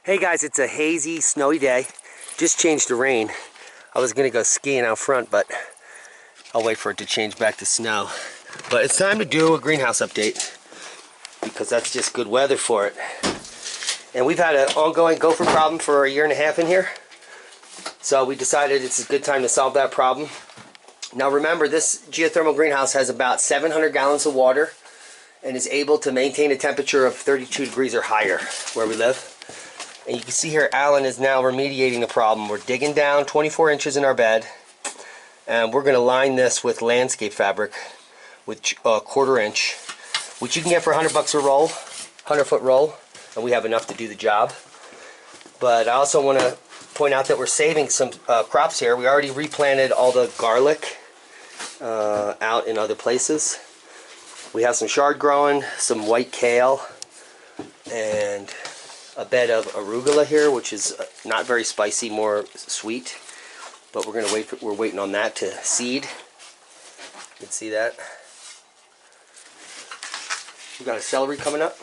Hey guys, it's a hazy, snowy day. Just changed to rain. I was gonna go skiing out front, but I'll wait for it to change back to snow. But it's time to do a greenhouse update because that's just good weather for it. And we've had an ongoing gopher problem for a year and a half in here. So we decided it's a good time to solve that problem. Now remember, this geothermal greenhouse has about 700 gallons of water and is able to maintain a temperature of 32 degrees or higher where we live. And you can see here Alan is now remediating the problem. We're digging down 24 inches in our bed, and we're going to line this with landscape fabric with a 1/4 inch, which you can get for $100 a roll, 100-foot roll, and we have enough to do the job. But I also want to point out that we're saving some crops here. We already replanted all the garlic out in other places. We have some chard growing, some white kale, and a bed of arugula here, which is not very spicy, more sweet. But we're gonna wait. We're waiting on that to seed. You can see that. We got a celery coming up.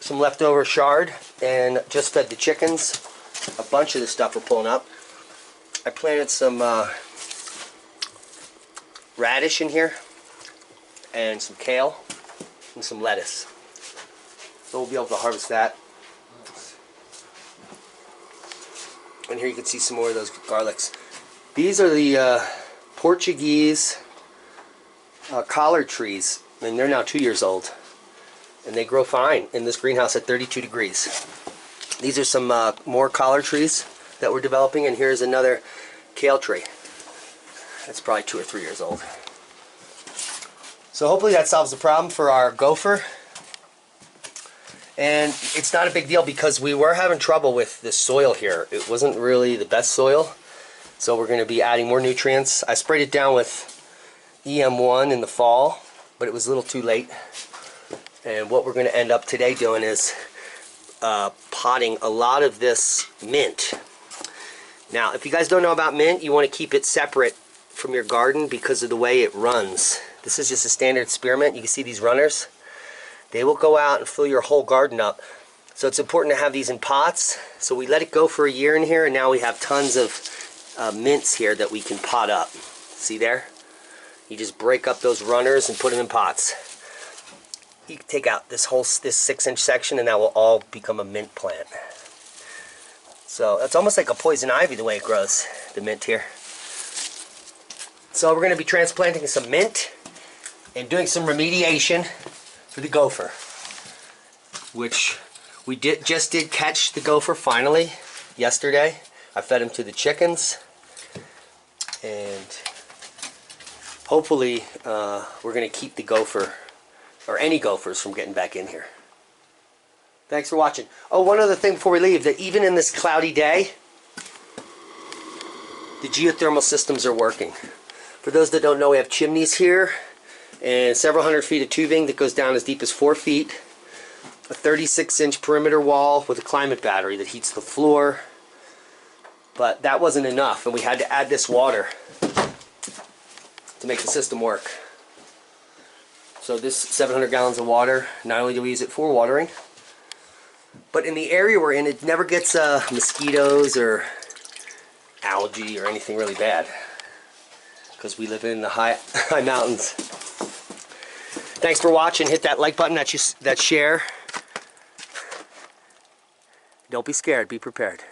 Some leftover chard, and just fed the chickens. A bunch of this stuff we're pulling up. I planted some radish in here, and some kale, and some lettuce. So we'll be able to harvest that. And here you can see some more of those garlics. These are the Portuguese collard trees, and they're now 2 years old. And they grow fine in this greenhouse at 32 degrees. These are some more collard trees that we're developing, and here's another kale tree. That's probably 2 or 3 years old. So hopefully that solves the problem for our gopher. And it's not a big deal because we were having trouble with the soil here. It wasn't really the best soil, so we're going to be adding more nutrients. I sprayed it down with EM1 in the fall, but it was a little too late. And what we're going to end up today doing is potting a lot of this mint. Now, if you guys don't know about mint, you want to keep it separate from your garden because of the way it runs. This is just a standard spearmint. You can see these runners. They will go out and fill your whole garden up. So it's important to have these in pots. So we let it go for a year in here, and now we have tons of mints here that we can pot up. See there? You just break up those runners and put them in pots. You can take out this 6-inch section, and that will all become a mint plant. So it's almost like a poison ivy the way it grows, the mint here. So we're going to be transplanting some mint and doing some remediation for the gopher, which we just did catch the gopher finally yesterday. I fed him to the chickens, and hopefully we're going to keep the gopher, or any gophers, from getting back in here. Thanks for watching. Oh, one other thing before we leave, that even in this cloudy day, the geothermal systems are working. For those that don't know, we have chimneys here, and several hundred feet of tubing that goes down as deep as 4 feet, a 36-inch perimeter wall with a climate battery that heats the floor. But that wasn't enough, and we had to add this water to make the system work. So this 700 gallons of water, not only do we use it for watering, but in the area we're in, it never gets mosquitoes or algae or anything really bad, because we live in the high mountains. Thanks for watching. Hit that like button, that share. Don't be scared. Be prepared.